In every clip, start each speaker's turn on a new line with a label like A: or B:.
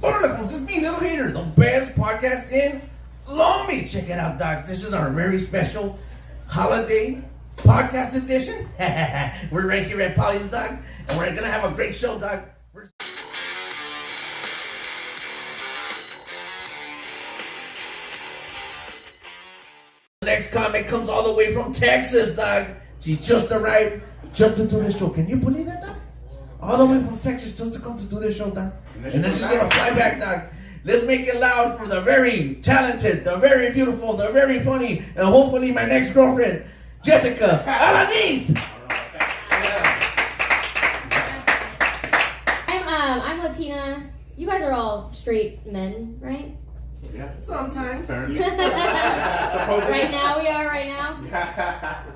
A: Hola, this is me, Little Hater, the best podcast in Long Beach. Check it out, Doc. This is our very special holiday podcast edition. We're right here at Polly's, Doc, and we're gonna have a great show, Doc. The next comic comes all the way from Texas, Doc. She just arrived just to do this show. Can you believe that, Doc? All the way from Texas just to come to do this show, Doc. And then she's gonna fly back, Doc. Let's make it loud for the very talented, the very beautiful, the very funny, and hopefully my next girlfriend, Jessica Alanis.
B: I'm Latina. You guys are all straight men, right?
A: Yeah, sometimes.
B: Right now we are. Right now.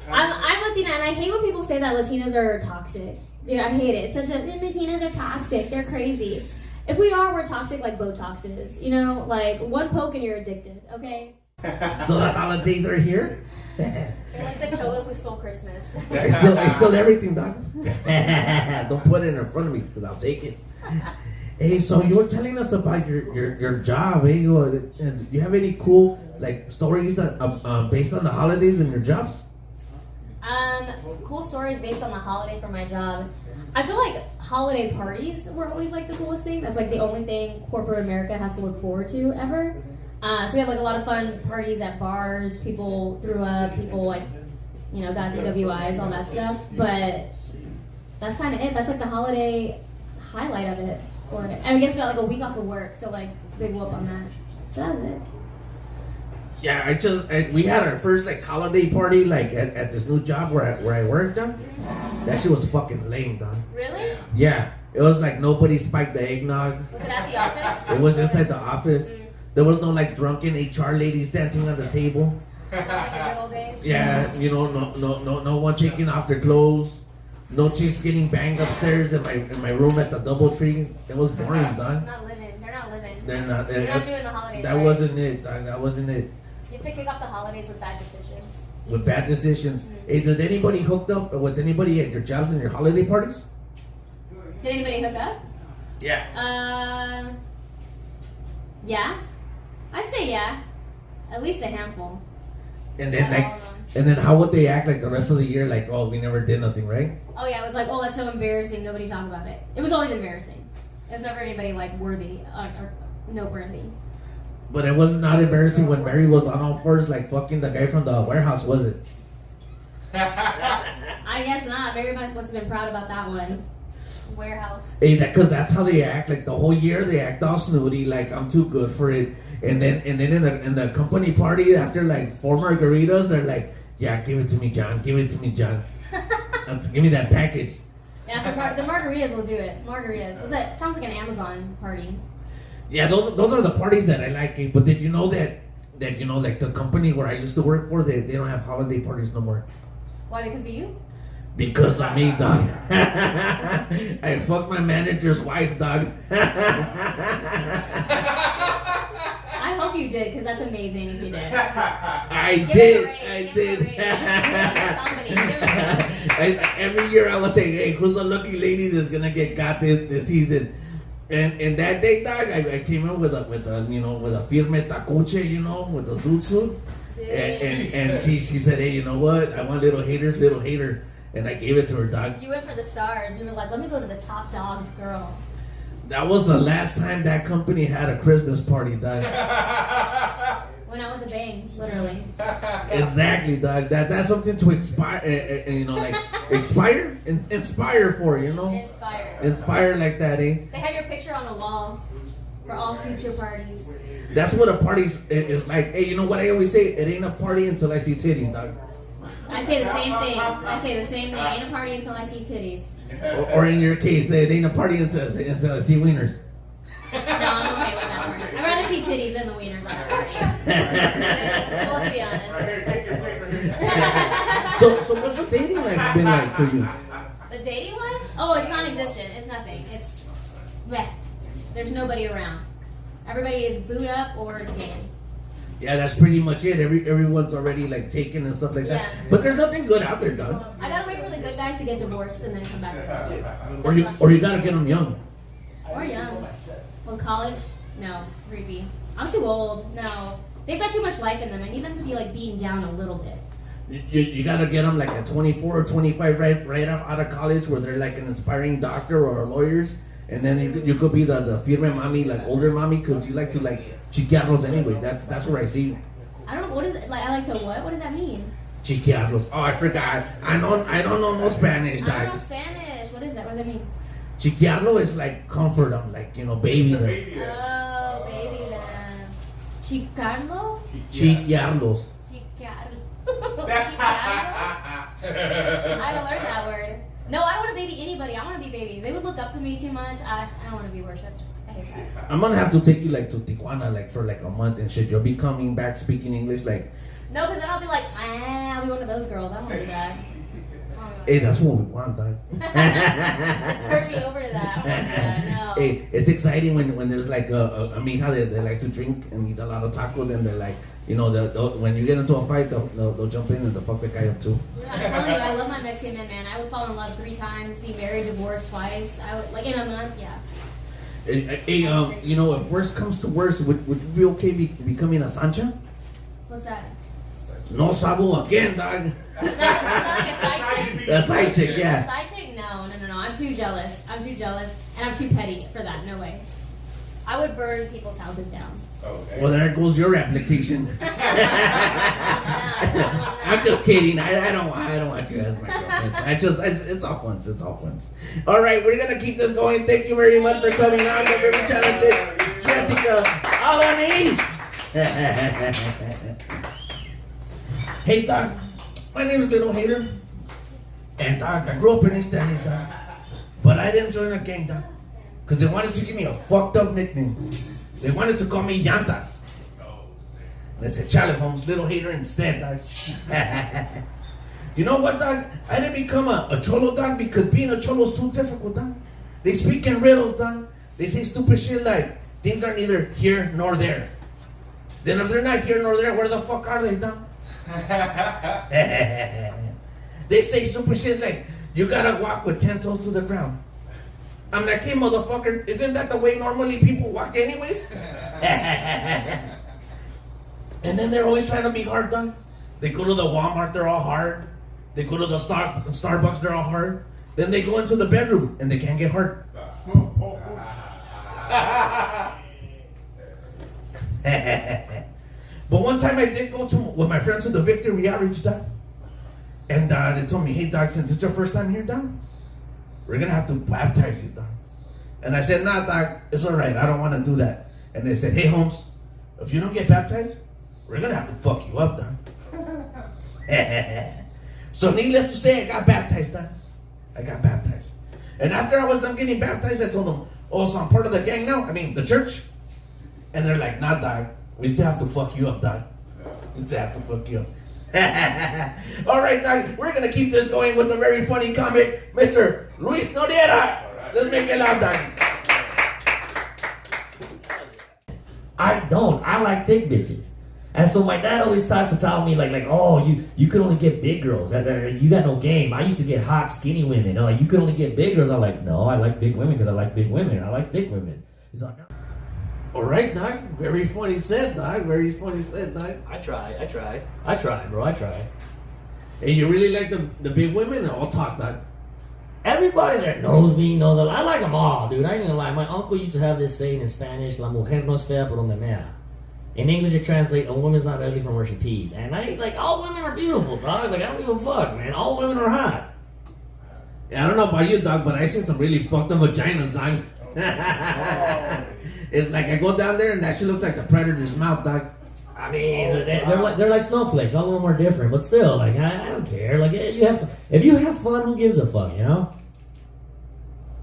B: I'm Latina, and I hate when people say that Latinas are toxic. Yeah, I hate it. It's such a Latinas are toxic. They're crazy. If we are, we're toxic like Botox is. You know, like one poke and you're addicted. Okay.
A: So the holidays are here.
B: They're like the cholo who stole Christmas.
A: I stole everything, Doc. Don't put it in front of me because I'll take it. Hey, so you were telling us about your job, eh? And do you have any cool like stories that, based on the holidays and your jobs?
B: Cool stories based on the holiday for my job. I feel like holiday parties were always like the coolest thing. That's like the only thing corporate America has to look forward to ever. So we had like a lot of fun parties at bars. People threw up. People like, you know, got DWIs, all that stuff. But that's kind of it. That's like the holiday highlight of it. And I guess we got like a week off of work, so like big whoop on that. So that was it.
A: Yeah, we had our first like holiday party like at this new job where I worked, Don. That shit was fucking lame, Don.
B: Really?
A: Yeah, it was like nobody spiked the eggnog.
B: Was it at the office?
A: It was inside the office. There was no like drunken HR ladies dancing on the table.
B: Not like the good old days.
A: Yeah, you know, no one taking off their clothes. No chicks getting banged upstairs in my room at the DoubleTree. It was boring, Don.
B: Not living. They're not living.
A: They're not
B: doing the holidays.
A: That
B: right?
A: wasn't it, Don. That wasn't it.
B: You have to kick off the holidays with bad decisions.
A: With bad decisions. Hey, did anybody hooked up with anybody at your jobs and your holiday parties?
B: Did anybody hook up?
A: Yeah.
B: Yeah. I'd say yeah. At least a handful.
A: And then how would they act like the rest of the year? Like, oh, we never did nothing, right?
B: Oh yeah, it was like, oh, that's so embarrassing. Nobody talked about it. It was always embarrassing. It was never anybody like worthy or noteworthy.
A: But it was not embarrassing when Mary was on all fours like fucking the guy from the warehouse, was it?
B: I guess not. Mary must have been proud about that one. Warehouse.
A: Hey, because that's how they act. Like the whole year, they act all snooty, like I'm too good for it. And then in the company party, after like 4 margaritas, they're like, yeah, give it to me, John. Give it to me, John. Give me that package.
B: Yeah, the margaritas will do it. Margaritas. That sounds like an Amazon party.
A: Yeah, those are the parties that I like. But did you know that you know, like the company where I used to work for, they don't have holiday parties no more.
B: Why? Because of you?
A: Because of me, dog. I fucked my manager's wife, dog.
B: I hope you did, because that's amazing if you did.
A: I did. Every year I was saying, hey, who's the lucky lady that's gonna get got this season? And that day, dog, I came in with a you know, with a firme tacuche, you know, with a zoot suit. And she said, hey, you know what? I want little hater. And I gave it to her, dog.
B: You went for the stars. You were like, let me go to the top dogs, girl.
A: That was the last time that company had a Christmas party, dog.
B: When I was a bang, literally.
A: Exactly, dog. That's something to inspire, you know, like inspire for, you know. Inspire like that, eh?
B: They have your picture on the wall for all future parties.
A: That's what a party is like. Hey, you know what I always say? It ain't a party until I see titties, dog.
B: I say the same thing. Ain't a party until I see titties.
A: Or in your case, it ain't a party until I see wieners.
B: No, I'm okay with that part. I'd rather see titties than the wieners on the party. Let's be honest.
A: So what's the dating life been like for you?
B: The dating life? Oh, it's non-existent. It's nothing. It's bleh. There's nobody around. Everybody is booed up or gay.
A: Yeah, that's pretty much it. Everyone's already like taken and stuff like that.
B: Yeah.
A: But there's nothing good out there, dog.
B: I gotta wait for the good guys to get divorced and then come back.
A: Or you gotta get them young.
B: Or young. Well, college. No, creepy. I'm too old. No. They've got too much life in them. I need them to be like beaten down a little bit.
A: You gotta get them like at 24 or 25 right out of college where they're like an inspiring doctor or lawyers, and then you could be the firme mommy, like older mommy, because you like to like chiquiarlos anyway. That's where I see you.
B: I don't know what is it like. I like to what? What does that mean?
A: Chiquiarlos. Oh, I forgot. I don't know no Spanish.
B: I don't know Spanish. What is that? What does that mean?
A: Chiquiarlo is like comfort them, like baby them.
B: Oh, baby them. Chicarlo?
A: Chiquiarlos.
B: I haven't learned that word. No, I want to baby anybody. I want to be babies. They would look up to me too much. I don't want to be worshipped. I hate that.
A: I'm gonna have to take you like to Tijuana like for like a month and shit. You'll be coming back speaking English like.
B: No, because then I'll be like, I'll be one of those girls. I don't want to do that.
A: Hey, that's what we want, dog.
B: Turn me over to that. I don't want to do that. No.
A: Hey, it's exciting when there's like I mean how they like to drink and eat a lot of tacos, and they're like, they'll, when you get into a fight, they'll jump in and they'll fuck the guy up too.
B: I'm telling you, I love my Mexican men, man. I would fall in love 3 times, be married, divorced twice. I would, like in a month, yeah.
A: Hey, if worst comes to worst, would you be okay becoming a Sancha?
B: What's that?
A: No sabo again, dog.
B: Not like a side chick.
A: A side chick, yeah.
B: A side chick? No. I'm too jealous. And I'm too petty for that. No way. I would burn people's houses down.
A: Okay. Well, there goes your application. I'm just kidding. I don't want you as my girlfriend. It's all fun. It's all fun. All right, we're gonna keep this going. Thank you very much for coming on. You're very talented, Jessica Alanis. Hey, Doc. My name is Little Hater. And, Doc, I grew up in East LA, Doc. But I didn't join a gang, Doc. Because they wanted to give me a fucked up nickname. They wanted to call me Llantas. And I said, Charlie Holmes, Little Hater instead, Doc. You know what, Doc? I didn't become a cholo, Doc, because being a cholo is too difficult, Doc. They speak in riddles, Doc. They say stupid shit like, things are neither here nor there. Then if they're not here nor there, where the fuck are they, Doc? They say stupid shit like, you gotta walk with 10 toes to the ground. I'm like, hey, motherfucker, isn't that the way normally people walk anyways? And then they're always trying to be hard, done. They go to the Walmart, they're all hard. They go to the Starbucks, they're all hard. Then they go into the bedroom and they can't get hard. But one time I did go with my friends to the Victory Outreach, Doc. And they told me, hey, Doc, since it's your first time here, Doc, we're going to have to baptize you, Doc. And I said, nah, Doc, it's all right. I don't want to do that. And they said, hey, Holmes, if you don't get baptized, we're going to have to fuck you up, Doc. So needless to say, I got baptized, Doc. I got baptized. And after I was done getting baptized, I told them, oh, so I'm part of the gang now? I mean, the church? And they're like, nah, Doc, we still have to fuck you up, Doc. We still have to fuck you up. All right, Doc, we're going to keep this going with a very funny comic, Mr. Luis Noriera. Let's make it loud, Doc.
C: I don't. I like thick bitches. And so my dad always tries to tell me like, oh, you could only get big girls. You got no game. I used to get hot, skinny women. Like, you could only get big girls. I'm like, no, I like big women because I like big women. I like thick women. He's like, no.
A: All right, Doc. Very funny said, Doc. Very funny said, Doc.
C: I try, bro. I try.
A: Hey, you really like the big women or all talk, Doc?
C: Everybody that knows me knows I like them all, dude. I ain't gonna lie. My uncle used to have this saying in Spanish, la mujer no es fea por donde mea. In English, it translates, a woman's not ugly from where she pees. And I like, all women are beautiful, dog. Like, I don't give a fuck, man. All women are hot.
A: Yeah, I don't know about you, Doc, but I seen some really fucked up vaginas, Doc. It's like I go down there and that shit looks like the predator's mouth, Doc.
C: I mean, they're like snowflakes. All of them are different, but still, like, I don't care. Like, if you have fun, who gives a fuck, you know?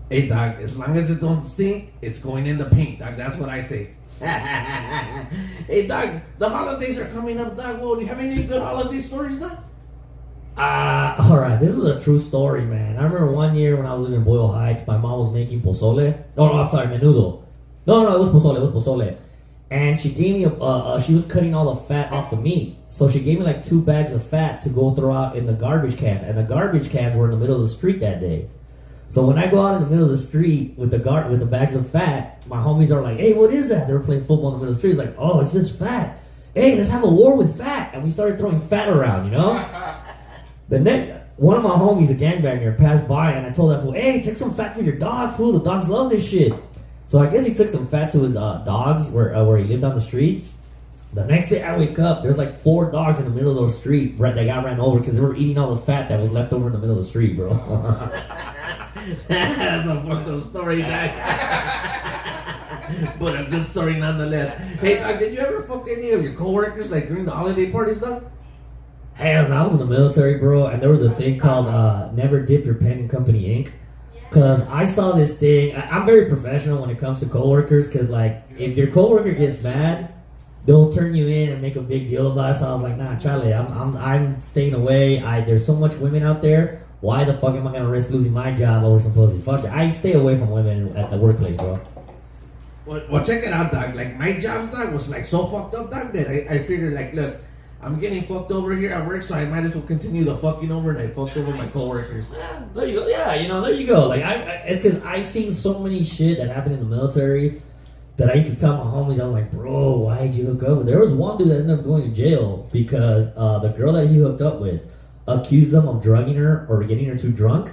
A: Hey, Doc, as long as it don't stink, it's going in the paint, Doc. That's what I say. Hey, Doc, the holidays are coming up, Doc. Well, do you have any good holiday stories, Doc?
C: Alright, this is a true story, man. I remember one year when I was living in Boyle Heights, my mom was making pozole. Oh, no, I'm sorry, menudo. No, it was pozole. And she gave me she was cutting all the fat off the meat. So she gave me like 2 bags of fat to go throw out in the garbage cans. And the garbage cans were in the middle of the street that day. So when I go out in the middle of the street with the bags of fat, my homies are like, "Hey, what is that?" They were playing football in the middle of the street. It's like, "Oh, it's just fat. Hey, let's have a war with fat." And we started throwing fat around, you know. One of my homies, a gangbanger, passed by, and I told that fool, "Hey, take some fat for your dogs, fool. The dogs love this shit." So I guess he took some fat to his dogs where he lived on the street. The next day I wake up, there's like 4 dogs in the middle of the street that got ran over because they were eating all the fat that was left over in the middle of the street, bro.
A: That's a fucked up story, Doc. But a good story nonetheless. Hey, Doc, did you ever fuck any of your coworkers like during the holiday parties, Doc?
C: Hey, I was in the military, bro, and there was a thing called Never Dip Your Pen in Company Inc. Because I saw this thing. I'm very professional when it comes to coworkers because, like, if your coworker gets mad, they'll turn you in and make a big deal about it. So I was like, nah, Charlie, I'm staying away. There's so much women out there. Why the fuck am I gonna risk losing my job over some pussy? Fuck it. I stay away from women at the workplace, bro.
A: Well, check it out, Doc. Like, my job, Doc, was like so fucked up, Doc, that I figured, like, look, I'm getting fucked over here at work, so I might as well continue the fucking over, and I fucked over my coworkers.
C: Yeah, there you go. Yeah, there you go. Like, it's because I seen so many shit that happened in the military that I used to tell my homies. I'm like, bro, why'd you hook up with? There was one dude that ended up going to jail because the girl that he hooked up with accused them of drugging her or getting her too drunk.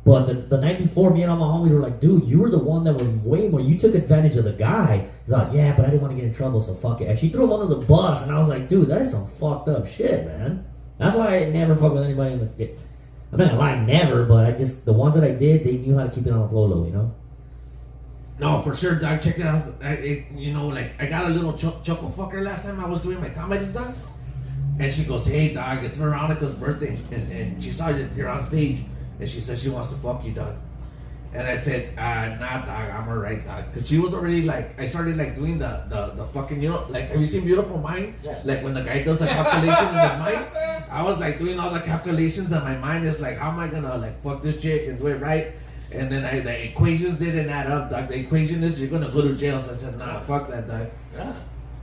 C: But the night before, me and all my homies were like, dude, you were the one that was way more. You took advantage of the guy. He's like, yeah, but I didn't want to get in trouble, so fuck it. And she threw him under the bus, and I was like, dude, that is some fucked up shit, man. That's why I never fuck with anybody in the... I'm not gonna lie, never, but the ones that I did, they knew how to keep it on a low, you know?
A: No, for sure, Doc. Check it out. I got a little chuckle fucker last time I was doing my comedy stuff. And she goes, hey, Doc, it's Veronica's birthday. And she saw that you're on stage. And she said she wants to fuck you, Doc. And I said, nah, Doc, I'm alright, Doc. Because she was already like, I started like doing the fucking, you know, like, have you seen Beautiful Mind? Yeah. Like when the guy does the calculation in his mind? I was like doing all the calculations and my mind is like, how am I gonna like fuck this chick and do it right? And then the equations didn't add up, Doc. The equation is you're gonna go to jail. So I said, nah, fuck that, Doc.
C: Yeah.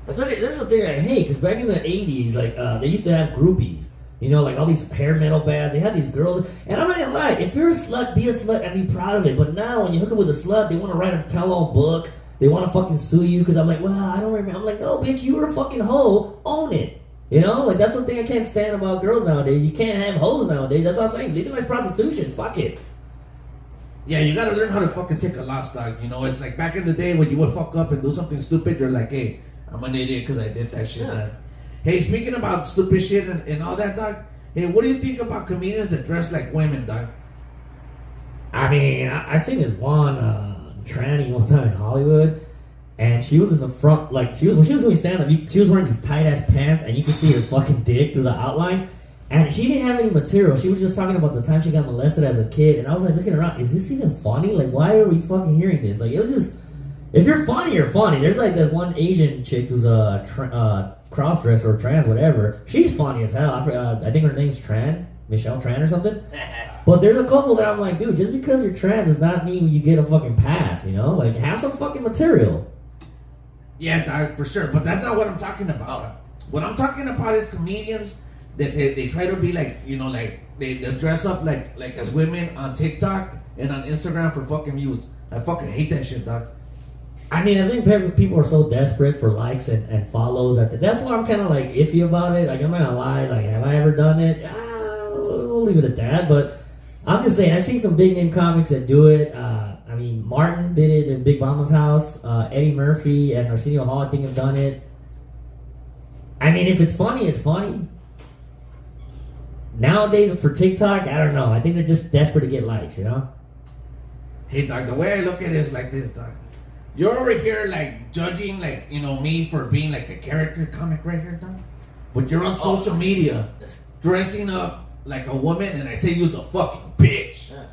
C: Especially, this is the thing I hate, because back in the 80s, like, they used to have groupies. You know, like all these hair metal bands, they had these girls. And I'm not gonna lie, if you're a slut, be a slut and be proud of it. But now, when you hook up with a slut, they want to write a tell-all book. They want to fucking sue you, because I'm like, well, I don't remember. I'm like, no, bitch, you were a fucking hoe. Own it. You know, like, that's one thing I can't stand about girls nowadays. You can't have hoes nowadays. That's what I'm saying. Legalize prostitution. Fuck it.
A: Yeah, you gotta learn how to fucking take a loss, Doc. You know, it's like back in the day when you would fuck up and do something stupid, you're like, hey, I'm an idiot because I did that shit, man. Hey, speaking about stupid shit and all that, Doc, hey, what do you think about comedians that dress like women, Doc?
C: I mean, I seen this one tranny one time in Hollywood, and she was in the front, like, when she was doing stand-up, she was wearing these tight-ass pants, and you could see her fucking dick through the outline. And she didn't have any material. She was just talking about the time she got molested as a kid. And I was like looking around, is this even funny? Like, why are we fucking hearing this? Like, it was just, if you're funny, you're funny. There's like that one Asian chick who's a cross-dresser or trans, whatever. She's funny as hell. I think her name's Michelle Tran or something. But there's a couple that I'm like, dude, just because you're trans does not mean you get a fucking pass, you know? Like, have some fucking material.
A: Yeah, Doc, for sure. But that's not what I'm talking about. What I'm talking about is comedians that they try to be like, you know, like they dress up like as women on TikTok and on Instagram for fucking views. I fucking hate that shit, Doc.
C: I mean, I think people are so desperate for likes and follows that's why I'm kind of like iffy about it. Like, I'm not gonna lie, like, have I ever done it? We'll leave it at that. But I'm just saying, I've seen some big name comics that do it. I mean, Martin did it in Big Mama's house. Eddie Murphy and Arsenio Hall, I think, have done it. I mean, if it's funny, it's funny. Nowadays, for TikTok, I don't know. I think they're just desperate to get likes, you know?
A: Hey, Doc, the way I look at it is like this, Doc. You're over here, like, judging, like, you know, me for being, like, a character comic right here, Doc. But you're on social media dressing up like a woman, and I say you're the fucking bitch.
C: Yeah.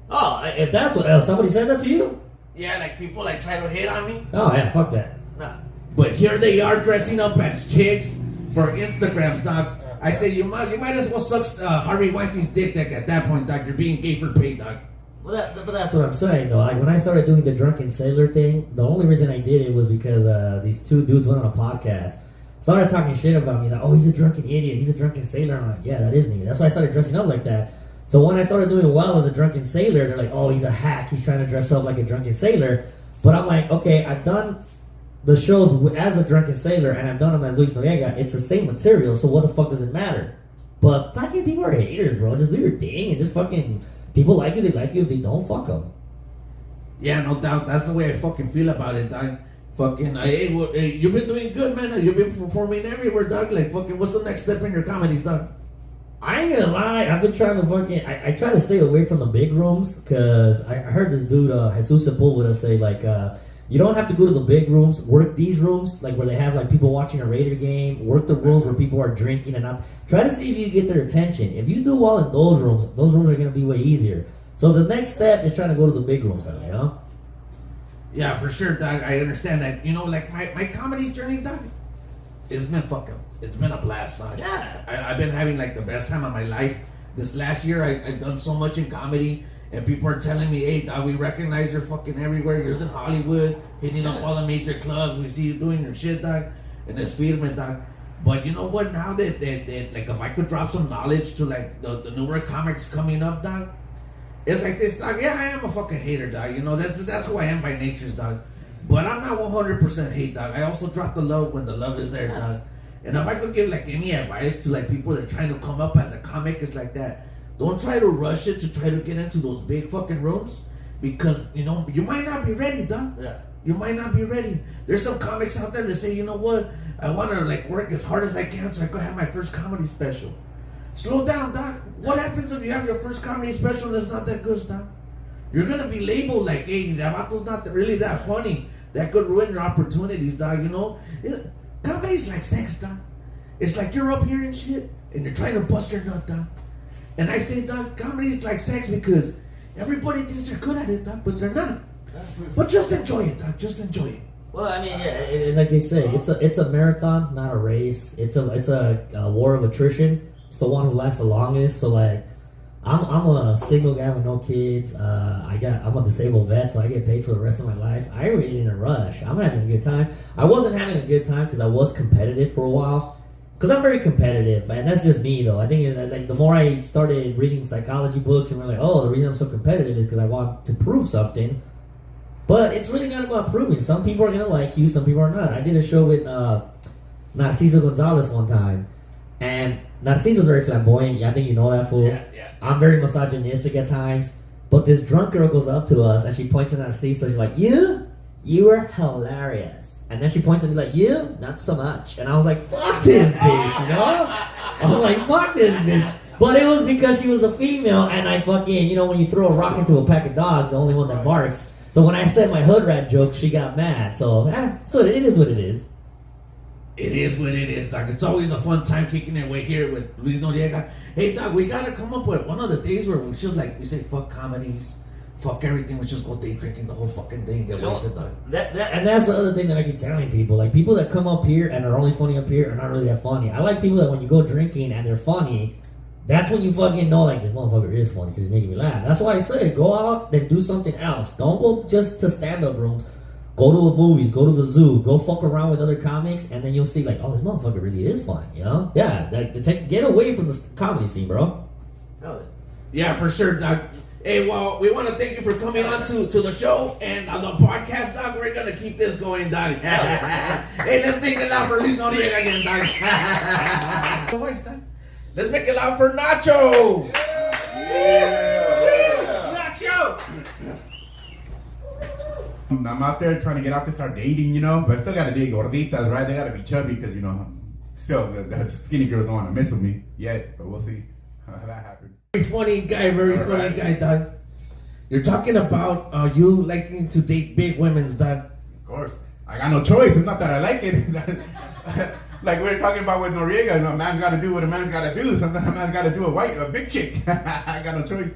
C: Oh, if that's what somebody said that to you?
A: Yeah, like, people, like, try to hit on me.
C: Oh, yeah, fuck that. Nah.
A: But here they are dressing up as chicks for Instagrams, Doc. I say you might as well suck Harvey Weinstein's dick, Doc, at that point, Doc. You're being gay for pay, Doc.
C: Well, but that's what I'm saying, though. Like, when I started doing the drunken sailor thing, the only reason I did it was because these two dudes went on a podcast, started talking shit about me. Like, oh, he's a drunken idiot. He's a drunken sailor. I'm like, yeah, that is me. That's why I started dressing up like that. So when I started doing well as a drunken sailor, they're like, oh, he's a hack. He's trying to dress up like a drunken sailor. But I'm like, okay, I've done the shows as a drunken sailor, and I've done them as Luis Noriega. It's the same material, so what the fuck does it matter? But fucking people are haters, bro. Just do your thing and just fucking... People like you, they like you. If they don't, fuck them.
A: Yeah, no doubt. That's the way I fucking feel about it, dog. Fucking, hey, you've been doing good, man. You've been performing everywhere, dog. Like, fucking, what's the next step in your comedies, dog?
C: I ain't gonna lie, I've been trying to fucking... I try to stay away from the big rooms, because I heard this dude, Jesus Sepulveda, say, like, you don't have to go to the big rooms. Work these rooms, like, where they have, like, people watching a Raider game. Work the rooms where people are drinking and up. Try to see if you get their attention. If you do well in those rooms are gonna be way easier. So the next step is trying to go to the big rooms, you know?
A: Yeah, for sure, dog. I understand that. You know, like, my comedy journey, dog, it's been a blast, dog.
C: Yeah.
A: I've been having, like, the best time of my life. This last year, I've done so much in comedy, and people are telling me, hey, dog, we recognize you're fucking everywhere. You're in Hollywood, hitting up all the major clubs. We see you doing your shit, dog. And it's firme, dog. But you know what? Now that like, if I could drop some knowledge to, like, the newer comics coming up, dog, it's like this, dog. Yeah, I am a fucking hater, dog. You know, that's who I am by nature, dog. But I'm not 100% hate, dog. I also drop the love when the love is there, dog. And if I could give, like, any advice to, like, people that are trying to come up as a comic, it's like that. Don't try to rush it to try to get into those big fucking rooms, because, you know, you might not be ready, dog.
C: Yeah.
A: You might not be ready. There's some comics out there that say, you know what? I want to, like, work as hard as I can so I can have my first comedy special. Slow down, dog. What happens if you have your first comedy special and it's not that good, dog? You're going to be labeled like, hey, that vato's not really that funny. That could ruin your opportunities, dog, you know? Comedy's like sex, dog. It's like you're up here and shit, and you're trying to bust your nut, dog. And I say, dog, comedy's like sex because everybody thinks they're good at it, dog, but they're not. But just enjoy it, dog. Just enjoy it.
C: Well, I mean, yeah, like they say, it's a marathon, not a race. It's a war of attrition. It's the one who lasts the longest. So, like, I'm a single guy with no kids. I'm a disabled vet, so I get paid for the rest of my life. I ain't really in a rush. I'm having a good time. I wasn't having a good time because I was competitive for a while. Because I'm very competitive, and that's just me, though. I think like the more I started reading psychology books, and we're like, oh, the reason I'm so competitive is because I want to prove something. But it's really not about proving. Some people are gonna like you, some people are not. I did a show with Narciso Gonzalez one time, and Narciso's very flamboyant. I think you know that fool.
A: Yeah.
C: I'm very misogynistic at times, but this drunk girl goes up to us and she points at Narciso. She's like, you are hilarious. And then she points at me like, you? Not so much. And I was like, fuck this bitch, you know? I was like, fuck this bitch. But it was because she was a female, and I fucking, you know, when you throw a rock into a pack of dogs, the only one that barks. So when I said my hood rat joke, she got mad. So it is what it is.
A: It is what it is, dog. It's always a fun time kicking it way here with Luis Noriega. Hey, dog, we gotta come up with one of the days where we just, like, we say fuck comedies, fuck everything. We just go day drinking the whole fucking day and get wasted, dog.
C: And that's the other thing that I keep telling people. Like, people that come up here and are only funny up here are not really that funny. I like people that when you go drinking and they're funny, that's when you fucking know, like, this motherfucker is funny because he's making me laugh. That's why I say, go out and do something else. Don't go just to stand-up rooms. Go to the movies, go to the zoo, go fuck around with other comics, and then you'll see, like, oh, this motherfucker really is funny, you know? Yeah, get away from the comedy scene, bro.
A: Yeah, for sure, dog. Hey, well, we want to thank you for coming on to the show and on the podcast, dog. We're going to keep this going, dog. Hey, let's make it loud for Luis Noriega again, dog. Let's make it loud for Nacho.
D: Nacho! I'm out there trying to get out to start dating, you know, but I still got to date gorditas, right? They got to be chubby because, you know, still the skinny girls don't want to mess with me yet, but we'll see how that happens.
A: Very funny guy, dog. You're talking about you liking to date big women's, dog.
D: Of course. I got no choice. It's not that I like it. Like we were talking about with Noriega, you know, a man's got to do what a man's got to do. Sometimes a man's got to do a big chick. I got no choice.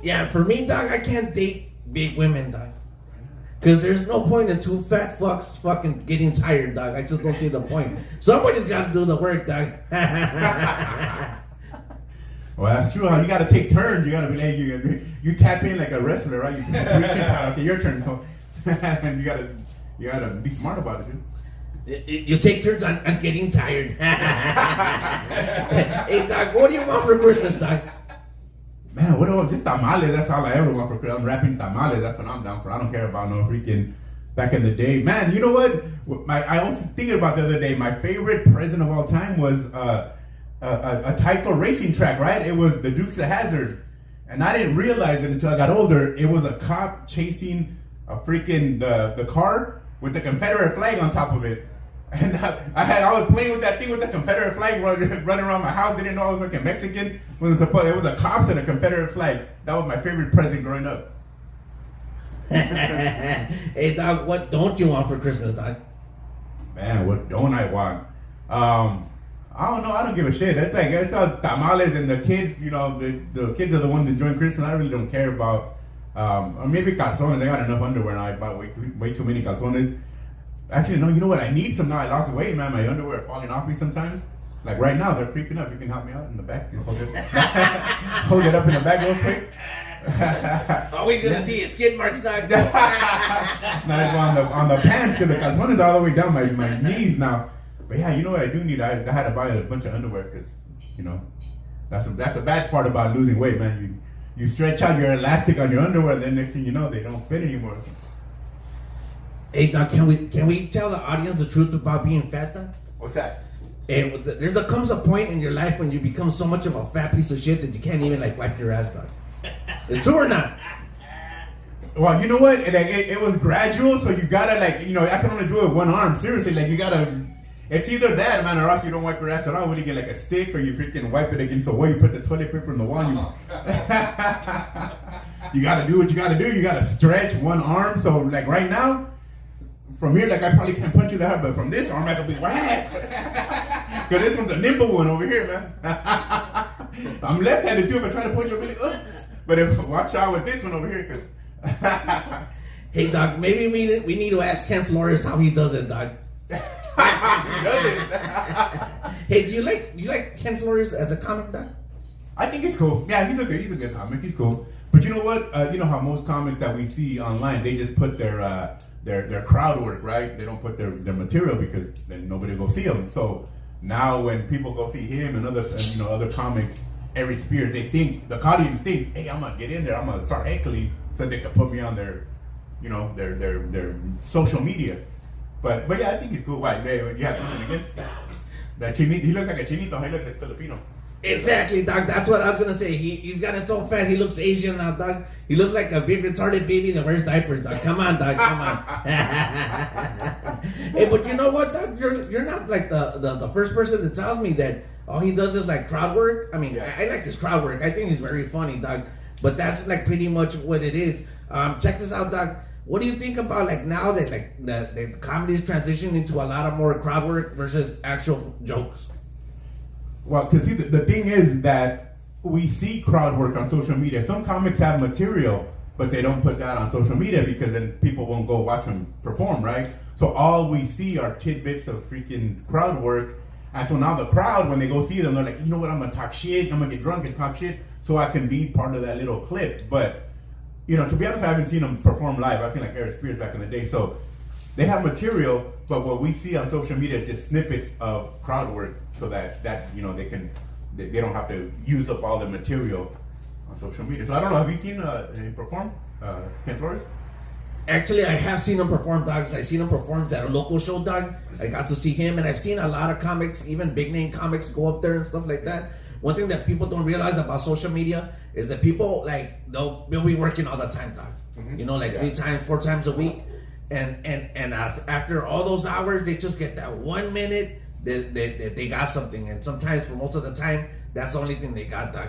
A: Yeah, for me, dog, I can't date big women, dog. Because there's no point in two fat fucks fucking getting tired, dog. I just don't see the point. Somebody's got to do the work, dog.
D: Well, that's true. You got to take turns. You got to be like, you tap in like a wrestler, right? You reach in, okay, your turn. And you got to be smart about it, dude.
A: You take turns on getting tired. Hey, dog, what do you want for Christmas, dog?
D: Man, what else? Just tamales. That's all I ever want for Christmas. I'm wrapping tamales. That's what I'm down for. I don't care about no freaking back in the day. Man, you know what? I was thinking about the other day. My favorite present of all time was a Tyco racing track, right? It was the Dukes of Hazzard. And I didn't realize it until I got older. It was a cop chasing a freaking the car with the Confederate flag on top of it. And I was playing with that thing with the Confederate flag running around my house. Didn't know I was fucking Mexican. It was a cops and a Confederate flag. That was my favorite present growing up.
A: Hey, dog, what don't you want for Christmas, dog?
D: Man, what don't I want? I don't know. I don't give a shit. It's all tamales and the kids. You know, the kids are the ones enjoying Christmas. I really don't care about. Or maybe calzones. I got enough underwear now. I bought way too many calzones. Actually, no. You know what? I need some now. I lost weight, man. My underwear are falling off me sometimes. Like right now, they're creeping up. You can help me out in the back. Just hold it up in the back real quick.
A: Are we gonna see it skid marks, dog?
D: on the pants because the calzones all the way down my knees now. But yeah, you know what I do need? I had to buy a bunch of underwear because, you know, that's the bad part about losing weight, man. You stretch out your elastic on your underwear, then next thing you know, they don't fit anymore.
A: Hey, dog, can we tell the audience the truth about being fat, dog?
D: What's that?
A: Hey, comes a point in your life when you become so much of a fat piece of shit that you can't even like wipe your ass, dog. It's true or not?
D: Well, you know what? It was gradual, so you gotta I can only do it with one arm. Seriously, you gotta. It's either that, man, or else you don't wipe your ass at all. When you get like a stick, or you freaking wipe it against the wall, you put the toilet paper in the wall. You gotta do what you gotta do. You gotta stretch one arm. So like right now, from here, like I probably can't punch you that hard, but from this arm I can be whack. Cause this one's a nimble one over here, man. I'm left-handed too. If I try to punch you, really, but watch out with this one over here, cause.
A: Hey, dog, maybe we need to ask Ken Flores how he does it, dog. Hey, do you like Ken Flores as a comic, dog?
D: I think it's cool. Yeah, he's a good comic. He's cool. But you know what? You know how most comics that we see online, they just put their crowd work, right? They don't put their material because then nobody will go see them. So now when people go see him and other comics, every Spears, the audience thinks, hey, I'm gonna get in there. I'm gonna start heckling so they can put me on their social media. But yeah, I think he's cool. Why? You have something against that chinito? He looks like a chinito. He looks like Filipino.
A: Exactly, dog. That's what I was gonna say. He's gotten so fat, he looks Asian now, dog. He looks like a big retarded baby that wears diapers, dog. Come on, dog. Come on. Hey, but you know what, dog? You're not like the first person that tells me that all he does is like crowd work. I mean, yeah. I like his crowd work. I think he's very funny, dog. But that's like pretty much what it is. Check this out, dog. What do you think about like now that like the comedy's transitioned into a lot of more crowd work versus actual jokes?
D: Well, because see, the thing is that we see crowd work on social media. Some comics have material, but they don't put that on social media because then people won't go watch them perform, right? So all we see are tidbits of freaking crowd work. And so now the crowd, when they go see them, they're like, you know what, I'm going to talk shit. I'm going to get drunk and talk shit so I can be part of that little clip. But, you know, to be honest, I haven't seen them perform live. I feel like Eric Spears back in the day. So they have material, but what we see on social media is just snippets of crowd work so that you know, they don't have to use up all the material on social media. So I don't know, have you seen him perform, Ken Flores?
A: Actually, I have seen him perform, dogs. I've seen him perform at a local show, dog. I got to see him, and I've seen a lot of comics, even big name comics, go up there and stuff like that. One thing that people don't realize about social media is that people, like, they'll be working all the time, dog. Mm-hmm. You know, like 3 times, 4 times a week. And after all those hours, they just get that 1 minute that they got something. And sometimes, for most of the time, that's the only thing they got, dog.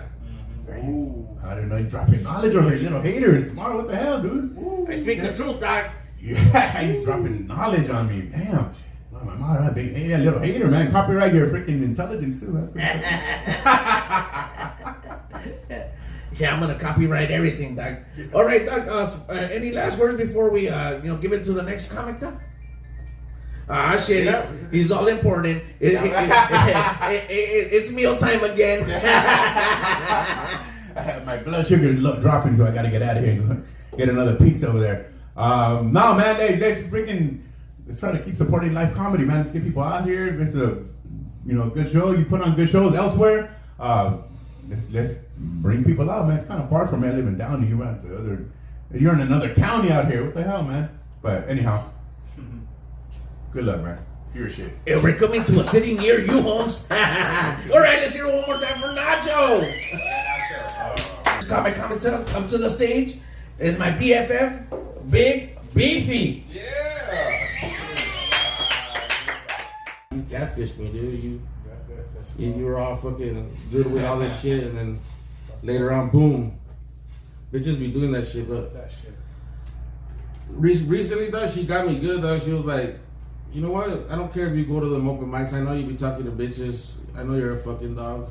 D: Mm-hmm. Ooh, I didn't know you dropping knowledge over here, little haters. Tomorrow, what the hell, dude? Ooh,
A: I speak the truth, dog.
D: Yeah, you dropping knowledge on me. Damn. Oh, my mom, hey, a little hater, man. Copyright your freaking intelligence, too.
A: Yeah, I'm gonna copyright everything, Doc. All right, Doc. Any last words before we, give it to the next comic, Doc? Shit. Yeah. He's all important. It's meal time again.
D: My blood sugar is dropping, so I gotta get out of here and get another pizza over there. No, man. Let's try to keep supporting live comedy, man. Let's get people out here. It's a, good show. You put on good shows elsewhere. let's bring people out, man. It's kind of far from me. I live in Downey. You're in another county out here. What the hell, man? But anyhow, good luck, man. Your shit.
A: And we're coming to a city near you, Holmes. All right, let's hear it one more time for Nacho. Comic come to the stage is my BFF, Big Beefy.
E: Yeah. You catfished me, dude. You were all fucking good with all this shit, and then later on, boom. Bitches be doing that shit, but recently, though, she got me good, though. She was like, you know what? I don't care if you go to the open mics. I know you be talking to bitches. I know you're a fucking dog.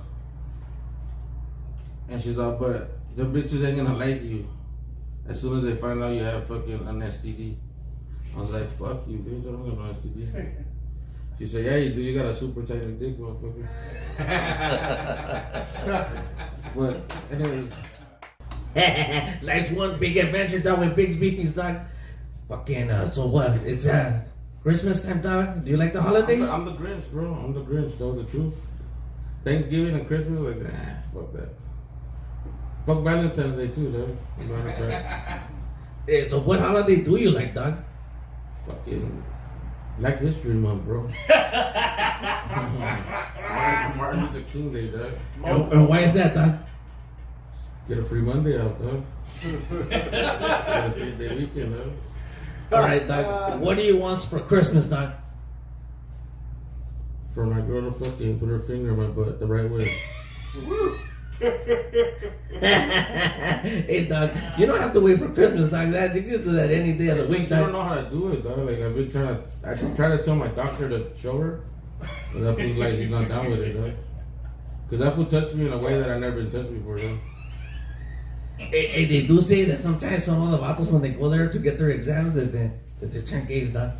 E: And she's like, but the bitches ain't gonna like you as soon as they find out you have fucking an STD. I was like, fuck you, bitch. I don't have an STD. She said, yeah, you do. You got a super tight dick, motherfucker. But anyways.
A: Life's one big adventure, dog, with Big Beefy's, dog. Fucking, so what? It's Christmas time, dog. Do you like the holidays?
E: I'm the Grinch, bro. I'm the Grinch, though, the truth. Thanksgiving and Christmas, like, fuck that. Fuck Valentine's Day, too, though.
A: Yeah, so what holiday do you like, dog?
E: Fucking Black History Month, bro. Martin Luther King Day, dog.
A: And why is that, dog?
E: Get a free Monday out, dog. Get a 3-day weekend, dog.
A: All right, dog. What do you want for Christmas, dog?
E: For my girl to fucking put her finger in my butt the right way.
A: Hey, dog. You don't have to wait for Christmas, dog. That you can do that any day of the week,
E: I
A: dog.
E: don't know how to do it, dog. Like, I've been I try to tell my doctor to show her, but I feel like he's not down with it, dog. Because that fool touched me in a way that I never been touched before, dog.
A: Hey, they do say that sometimes some of the vatos, when they go there to get their exams, that they're chancays, dog.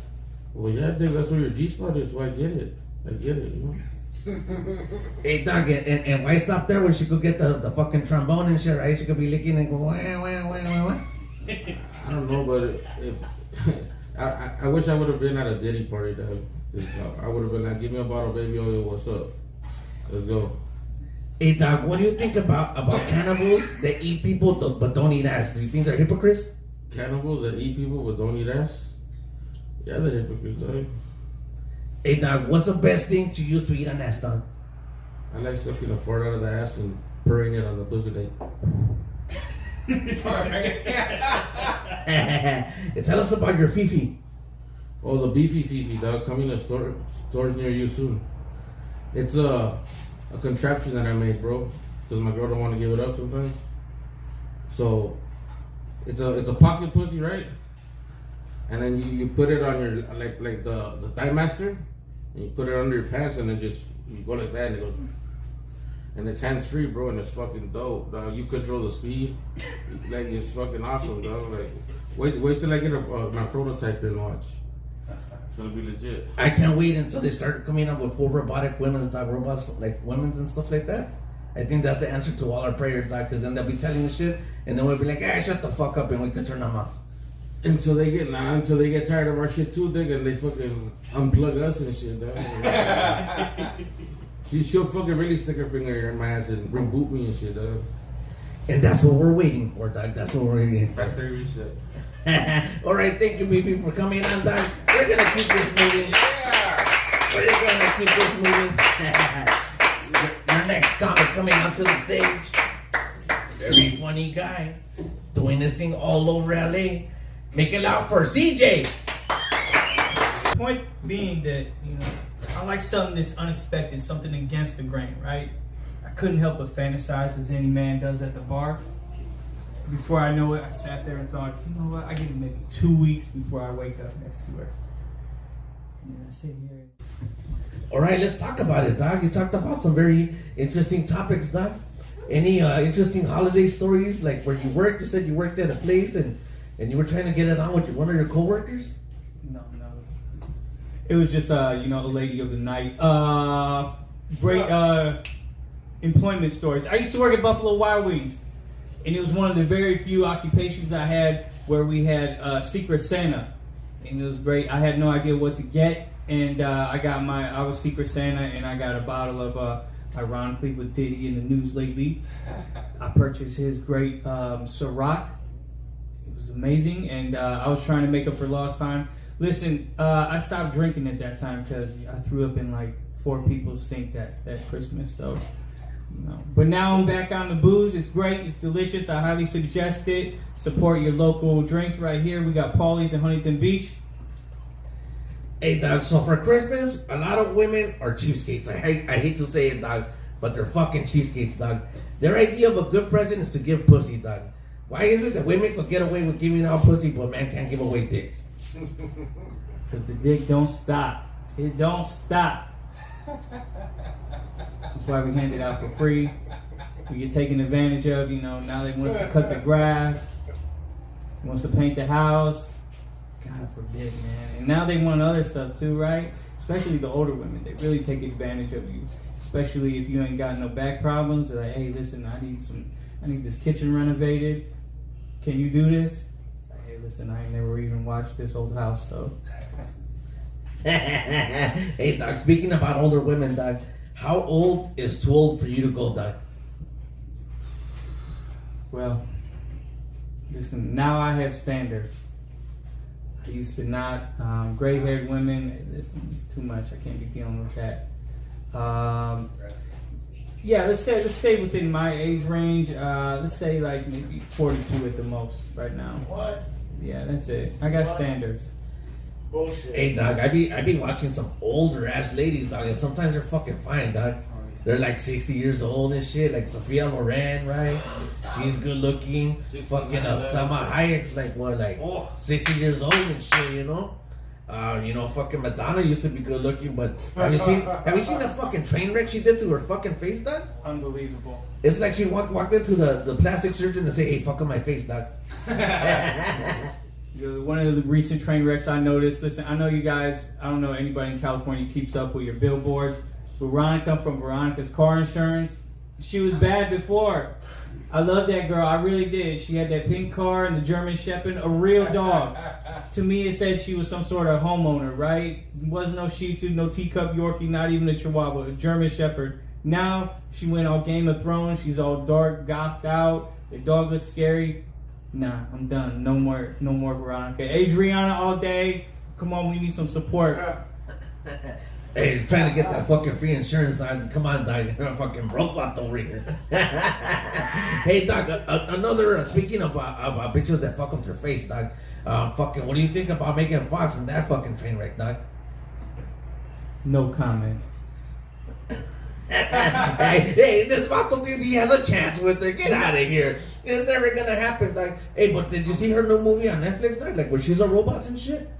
E: Well, yeah, I think that's where your G-spot is, so I get it. You know?
A: Hey, dog, and why stop there when she could get the fucking trombone and shit, right? She could be licking and go, wah, wah, wah, wah, wah.
E: I don't know, but if I wish I would have been at a Diddy party, dog. I would have been like, give me a bottle, baby, oh, what's up? Let's go.
A: Hey, dog, what do you think about cannibals that eat people but don't eat ass? Do you think they're hypocrites?
E: Cannibals that eat people but don't eat ass? Yeah, they're hypocrites, dog.
A: Hey, dog, what's the best thing to use to eat an ass, dog?
E: I like sucking a fart out of the ass and purring it on the pussy day.
A: Tell us about your fifi.
E: Oh, the beefy fifi, dog. Coming to stores near you soon. It's a contraption that I made, bro. Because my girl don't want to give it up sometimes. So, it's a pocket pussy, right? And then you put it on your, like the thigh master. And you put it under your pants and then you go like that and it goes. And it's hands free, bro, and it's fucking dope, dog. You control the speed. Like, it's fucking awesome, dog. Like, wait till I get my prototype and watch. It's gonna be legit.
A: I can't wait until they start coming up with full robotic women's dog robots, like women's and stuff like that. I think that's the answer to all our prayers, dog, because then they'll be telling the shit, and then we'll be like, shut the fuck up, and we can turn them off.
E: Until they get tired of our shit too, dig, and they fucking unplug us and shit, dog. She'll fucking really stick her finger in my ass and reboot me and shit, dog.
A: And that's what we're waiting for, dog. That's what we're waiting for.
E: Factory reset.
A: All right, thank you, BB, for coming on, dog. We're gonna keep this moving. We're gonna keep this moving. Our next comic coming onto the stage. Very funny guy, doing this thing all over LA. Make it loud for CJ.
F: Point being that, I like something that's unexpected, something against the grain, right? I couldn't help but fantasize as any man does at the bar. Before I know it, I sat there and thought, you know what, I give it maybe 2 weeks before I wake up next to her. And then I sit here.
A: All right, let's talk about it, dog. You talked about some very interesting topics, dog. Any interesting holiday stories, like where you work? You said you worked at a place and you were trying to get it on with one of your coworkers?
F: No. It was just, a lady of the night. Great employment stories. I used to work at Buffalo Wild Wings, and it was one of the very few occupations I had where we had Secret Santa, and it was great. I had no idea what to get, and I was Secret Santa, and I got a bottle of ironically with Diddy in the news lately. I purchased his great Ciroc. It was amazing, and I was trying to make up for lost time. Listen, I stopped drinking at that time because I threw up in like 4 people's sink that Christmas. So, but now I'm back on the booze. It's great. It's delicious. I highly suggest it. Support your local drinks right here. We got Paulie's in Huntington Beach.
A: Hey, dog, so for Christmas, a lot of women are cheapskates. I hate to say it, dog, but they're fucking cheapskates, dog. Their idea of a good present is to give pussy, dog. Why is it that women can get away with giving out pussy, but man can't give away dick?
F: Because the dick don't stop. It don't stop. That's why we hand it out for free. We get taken advantage of, now they want us to cut the grass. They want us to paint the house. God forbid, man. And now they want other stuff too, right? Especially the older women. They really take advantage of you. Especially if you ain't got no back problems. They're like, hey, listen, I need this kitchen renovated. Can you do this? It's like, hey, listen, I ain't never even watched this old house, so.
A: Hey, dog, speaking about older women, dog, how old is too old for you to go, dog?
F: Well, listen, now I have standards. I used to not. Gray-haired women, listen, it's too much. I can't be dealing with that. Yeah, let's stay within my age range. Let's say like maybe 42 at the most right now.
A: What?
F: Yeah, that's it. I got standards.
A: Bullshit. Hey, dog, I be watching some older ass ladies, dog, and sometimes they're fucking fine, dog. They're like 60 years old and shit, like Sophia Loren, right? She's good looking. Fucking Selma Hayek's like what, like 60 years old and shit, fucking Madonna used to be good looking, but have you seen that fucking train wreck she did to her fucking face, dog?
F: Unbelievable.
A: It's like she walked into the plastic surgeon and say, hey, fuck up my face, dog.
F: One of the recent train wrecks I noticed, listen, I know you guys, I don't know anybody in California keeps up with your billboards. Veronica from Veronica's Car Insurance, she was bad before. I love that girl, I really did. She had that pink car and the German Shepherd, a real dog. To me, it said she was some sort of homeowner, right? Wasn't no Shih Tzu, no teacup Yorkie, not even a Chihuahua, a German Shepherd. Now, she went all Game of Thrones, she's all dark, gothed out, the dog looks scary. Nah, I'm done. No more Veronica. Adriana all day. Come on, we need some support.
A: Hey, trying to get that fucking free insurance, dog. Come on, dog. You're a fucking robot over here. Hey, dog. Another. Speaking of bitches that fuck up their face, dog. Fucking. What do you think about Megan Fox and that fucking train wreck, dog?
F: No comment.
A: hey, this Vato thinks he has a chance with her. Get out of here. It's never gonna happen, dog. Hey, but did you see her new movie on Netflix, dog? Like where she's a robot and shit?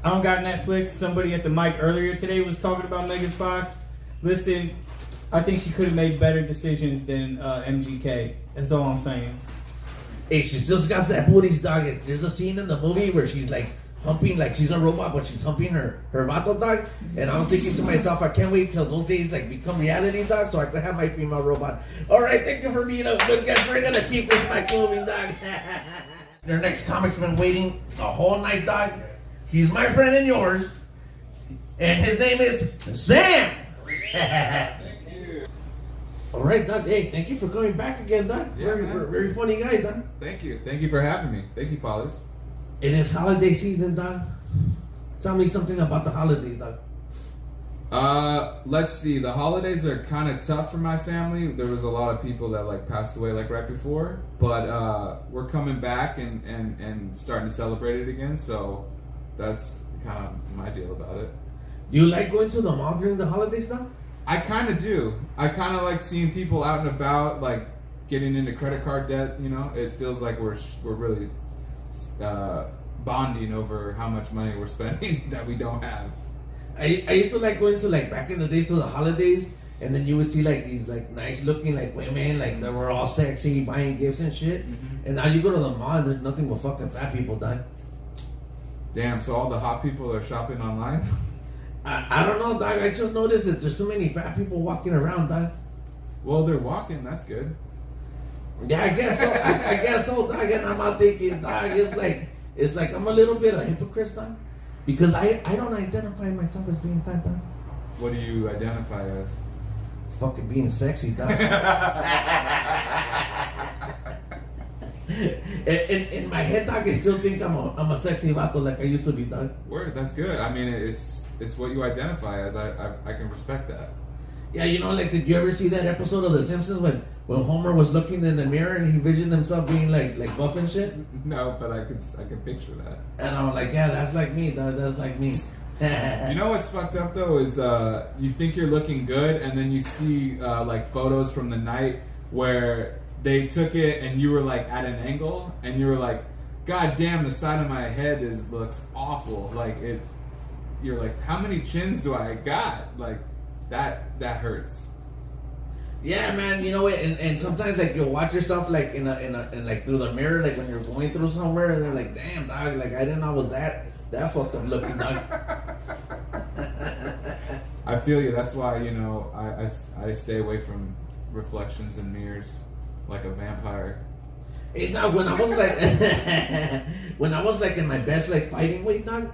F: I don't got Netflix. Somebody at the mic earlier today was talking about Megan Fox. Listen, I think she could have made better decisions than MGK. That's all I'm saying.
A: Hey, she still got that booties, dog. There's a scene in the movie where she's like humping, like she's a robot, but she's humping her vato, dog. And I was thinking to myself, I can't wait till those days like become reality, dog, so I could have my female robot. All right, thank you for being a good guest. We're gonna keep this mic moving, dog. Their next comic's been waiting the whole night, dog. He's my friend and yours, and his name is Sam. Thank you. All right, Doug. Hey, thank you for coming back again, Doug.
G: Yeah,
A: very funny guy, Doug.
G: Thank you. Thank you for having me. Thank you, Polly's.
A: It is holiday season, Doug. Tell me something about the holidays, Doug.
G: Let's see. The holidays are kind of tough for my family. There was a lot of people that like passed away like right before, but we're coming back and starting to celebrate it again. So that's kind of my deal about it.
A: Do you like going to the mall during the holidays, Doug?
G: I kind of do. I kind of like seeing people out and about, like getting into credit card debt. You know, it feels like we're really bonding over how much money we're spending that we don't have.
A: I used to like going to like back in the days to the holidays, and then you would see like these like nice looking like women like that were all sexy buying gifts and shit. Mm-hmm. And now you go to the mall and there's nothing but fucking fat people, Doug.
G: Damn, so all the hot people are shopping online?
A: I don't know, Doug. I just noticed that there's too many fat people walking around, Doug.
G: Well, they're walking. That's good.
A: Yeah, I guess so. I guess so, Doug. And I'm out thinking, Doug, it's like I'm a little bit a hypocrite, Doug. Because I don't identify myself as being fat, Doug.
G: What do you identify as?
A: fucking being sexy, dog. in my head, dog, I still think I'm a sexy vato like I used to be, dog.
G: Word, that's good. I mean, it's what you identify as. I can respect that.
A: Yeah, you know, like, did you ever see that episode of The Simpsons when Homer was looking in the mirror and he visioned himself being like buff and shit?
G: No, but I can picture that.
A: And I'm like, yeah, that's like me, dog. That's like me.
G: You know what's fucked up though is you think you're looking good, and then you see like photos from the night where they took it and you were like at an angle, and you were like, God damn, the side of my head looks awful. Like you're like, how many chins do I got? Like that hurts.
A: Yeah, man. You know what? And sometimes like you'll watch yourself like in like through the mirror, like when you're going through somewhere, and they're like, damn, dog. Like I didn't know I was that fucked up looking, dog.
G: I feel you. That's why, you know, I stay away from reflections in mirrors like a vampire.
A: Hey, dog, when I was like in my best like fighting weight, dog,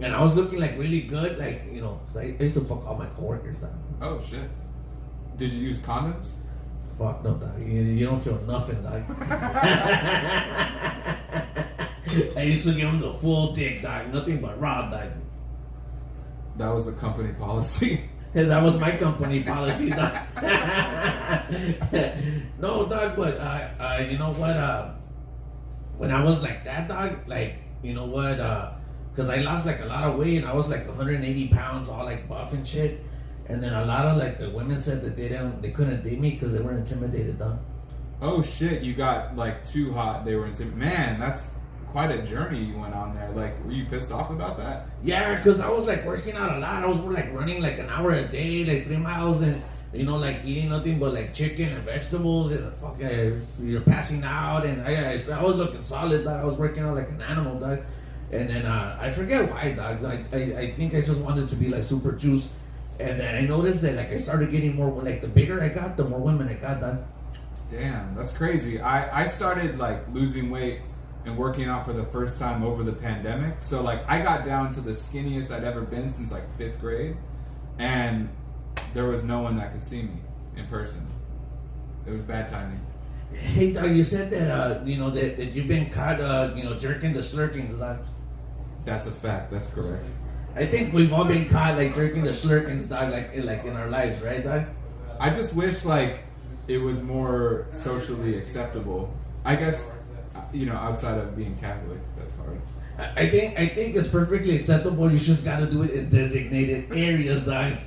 A: and I was looking like really good, like, you know, 'cause I used to fuck all my coworkers, dog.
G: Oh shit! Did you use condoms?
A: Fuck no, dog. You don't feel nothing, dog. I used to give him the full dick, dog. Nothing but raw, dog.
G: That was the company policy.
A: Yeah, that was my company policy, dog. No, dog, but you know what? When I was like that, dog, like, you know what? Because I lost like a lot of weight, and I was like 180 pounds, all like buff and shit. And then a lot of like the women said that they couldn't date me because they were intimidated, dog.
G: Oh shit! You got like too hot. They were intimidated. Man, that's quite a journey you went on there. Like, were you pissed off about that?
A: Yeah, because I was like working out a lot. I was like running like an hour a day, like 3 miles, and you know, like eating nothing but like chicken and vegetables, and fucking you're passing out, and I was looking solid, dog. I was working out like an animal, dog. And then I forget why, dog. I think I just wanted to be like super juice, and then I noticed that like I started getting more. Like the bigger I got, the more women I got, dog.
G: Damn, that's crazy. I started like losing weight and working out for the first time over the pandemic. So like I got down to the skinniest I'd ever been since like 5th grade, and there was no one that could see me in person. It was bad timing.
A: Hey, dog, you said that you know that you've been caught you know, jerking the slurkings, dog.
G: That's a fact. That's correct.
A: I think we've all been caught like jerking the slurkings, dog, like in our lives, right, dog?
G: I just wish like it was more socially acceptable. I guess, you know, outside of being Catholic, that's hard.
A: I think it's perfectly acceptable. You just got to do it in designated areas, dog.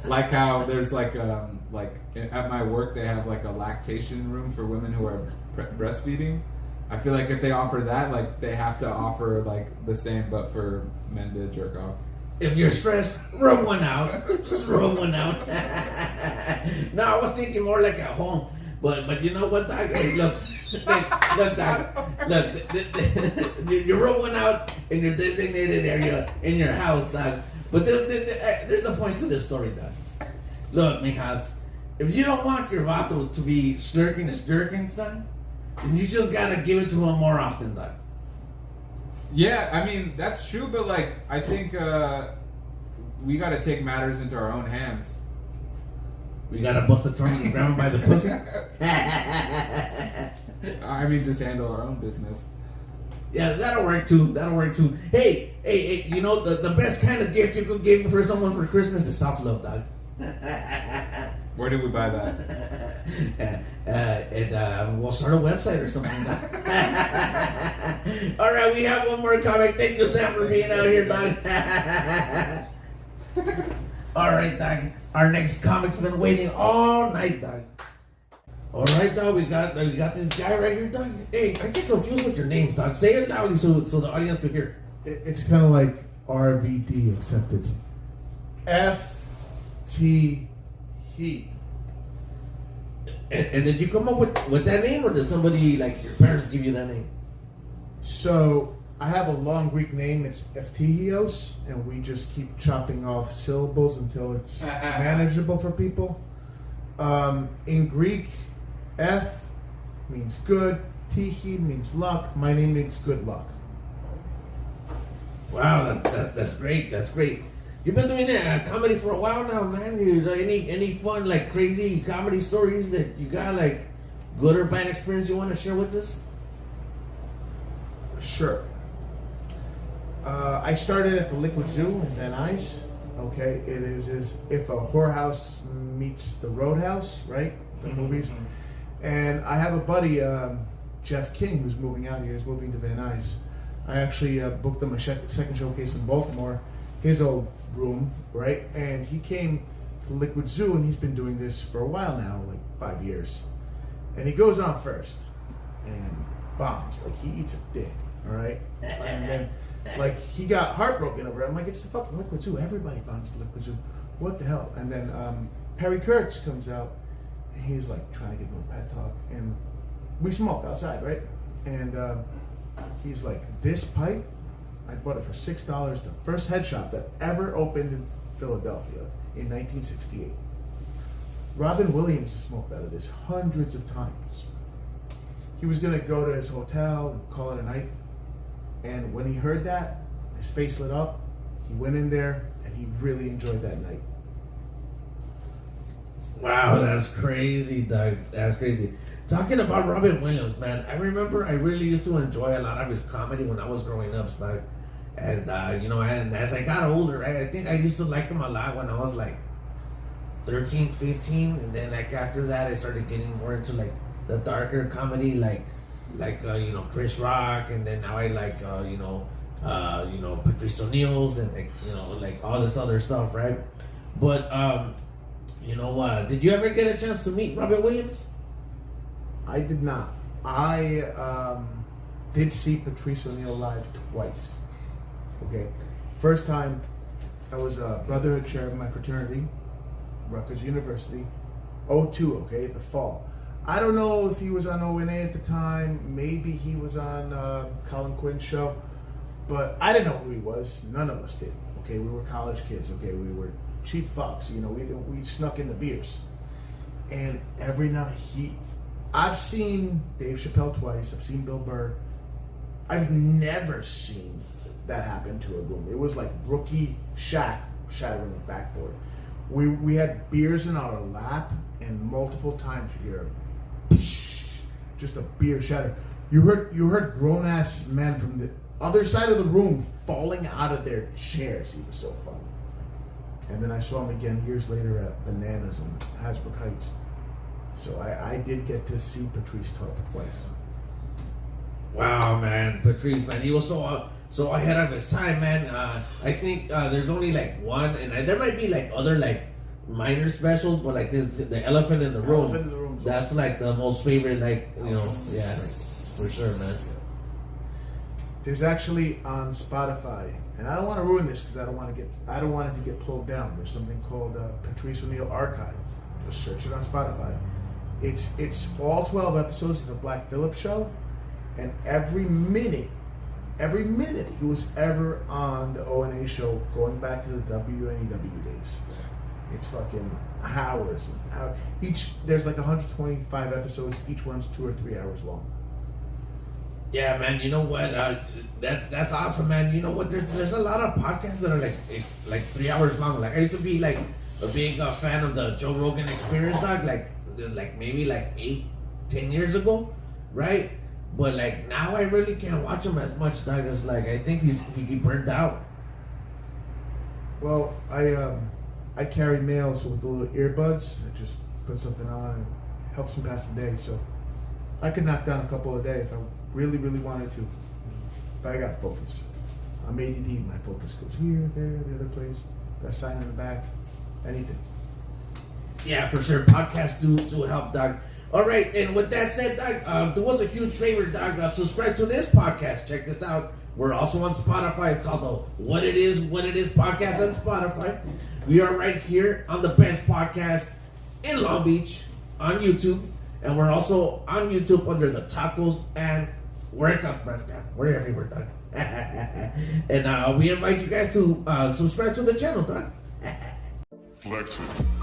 G: Like how there's like at my work they have like a lactation room for women who are breastfeeding. I feel like if they offer that, like they have to offer like the same but for men to jerk off.
A: If you're stressed, rub one out. Just rub one out. No, I was thinking more like at home. But you know what, dog? Hey, look, dog. Look, you rub one out in your designated area in your house, dog. But there's a point to this story, dog. Look, mijas, if you don't want your vato to be slurking his jerkins, dog, then you just gotta give it to him more often, dog.
G: Yeah, I mean that's true, but like I think we got to take matters into our own hands.
A: We gotta bust a tongue and grab him by the pussy.
G: I mean, just handle our own business.
A: Yeah, that'll work too. Hey, you know, the best kind of gift you could give for someone for Christmas is soft love, dog.
G: Where did we buy that?
A: We'll start a website or something, dog. All right, we have one more comic. Thank you, Sam, for being out here, dog. All right, dog. Our next comic's been waiting all night, dog. All right, dog. We got this guy right here, dog. Hey, I get confused with your name, dog. Say it loudly so the audience can hear.
H: It's kind of like RVD, except it's FTE.
A: And did you come up with that name, or did somebody, like your parents, give you that name?
H: So I have a long Greek name. It's Eftihios, and we just keep chopping off syllables until it's manageable for people. In Greek, F means good, Tihi means luck. My name means good luck.
A: Wow, that's great. That's great. You've been doing comedy for a while now, man. Any fun, like, crazy comedy stories that you got, like, good or bad experience you want to share with us?
H: Sure. I started at the Liquid Zoo in Van Nuys. Okay, it is if a whorehouse meets the Roadhouse, right? The movies. And I have a buddy, Jeff King, who's moving out here. He's moving to Van Nuys. I actually booked him a second showcase in Baltimore, his old room, right? And he came to Liquid Zoo, and he's been doing this for a while now, like 5 years. And he goes on first and bombs, like he eats a dick, all right? And then, like, he got heartbroken over it. I'm like, it's the fucking Liquid Zoo. Everybody bombs the Liquid Zoo. What the hell? And then Perry Kurtz comes out, and he's like trying to give him a pet talk, and we smoke outside, right? And he's like, this pipe, I bought it for $6. The first head shop that ever opened in Philadelphia in 1968. Robin Williams has smoked out of this hundreds of times. He was gonna go to his hotel and call it a night. And when he heard that, his face lit up. He went in there and he really enjoyed that night.
A: Wow, that's crazy, Doug. That's crazy. Talking about Robin Williams, man, I remember I really used to enjoy a lot of his comedy when I was growing up, Doug. And, and as I got older, right, I think I used to like him a lot when I was like 13, 15. And then, like, after that, I started getting more into, like, the darker comedy, like Chris Rock. And then now I like, Patrice O'Neal's and, like all this other stuff, right? But, did you ever get a chance to meet Robin Williams?
H: I did not. I did see Patrice O'Neal live twice. Okay. First time, I was a brotherhood chair of my fraternity, Rutgers University, 02, okay, the fall. I don't know if he was on ONA at the time. Maybe he was on Colin Quinn's show. But I didn't know who he was. None of us did. Okay, we were college kids. Okay, we were cheap fucks. We snuck in the beers. And every night I've seen Dave Chappelle twice. I've seen Bill Burr. I've never seen that happen to a room. It was like rookie Shaq shattering the backboard. We had beers in our lap, and multiple times you hear just a beer shatter. You heard grown ass men from the other side of the room falling out of their chairs. He was so funny. And then I saw him again years later at Bananas in Hasbrook Heights. So I did get to see Patrice talk twice.
A: Wow, man, Patrice, man, he was so ahead of his time, man. I think there's only like one, and there might be like other like minor specials, but like the Elephant in the Room. That's like the most favorite, yeah, for sure, man.
H: There's actually on Spotify, and I don't want to ruin this because I don't want it to get pulled down. There's something called Patrice O'Neal Archive. Just search it on Spotify. It's all 12 episodes of the Black Phillip Show, and every minute he was ever on the ONA show, going back to the WNEW days. It's fucking hours and hours. There's like 125 episodes. Each one's 2 or 3 hours long.
A: Yeah, man. You know what? That's awesome, man. You know what? There's a lot of podcasts that are like 3 hours long. Like I used to be like a big fan of the Joe Rogan Experience, dog. Like maybe like 8-10 years ago, right? But like now I really can't watch him as much, dog. It's like I think he burned out.
H: Well, I carry mail, so with the little earbuds, I just put something on and helps me pass the day. So I could knock down a couple a day if I really, really wanted to. But I got to focus. I'm ADD. My focus goes here, there, the other place. Got a sign in the back. Anything.
A: Yeah, for sure. Podcasts do help, dog. All right, and with that said, dog, do us a huge favor, dog. Subscribe to this podcast. Check this out. We're also on Spotify. It's called the What It Is podcast on Spotify. We are right here on the best podcast in Long Beach on YouTube. And we're also on YouTube under the Tacos and Workouts, man. We're everywhere, dog. And we invite you guys to subscribe to the channel, dog.
I: Flex it.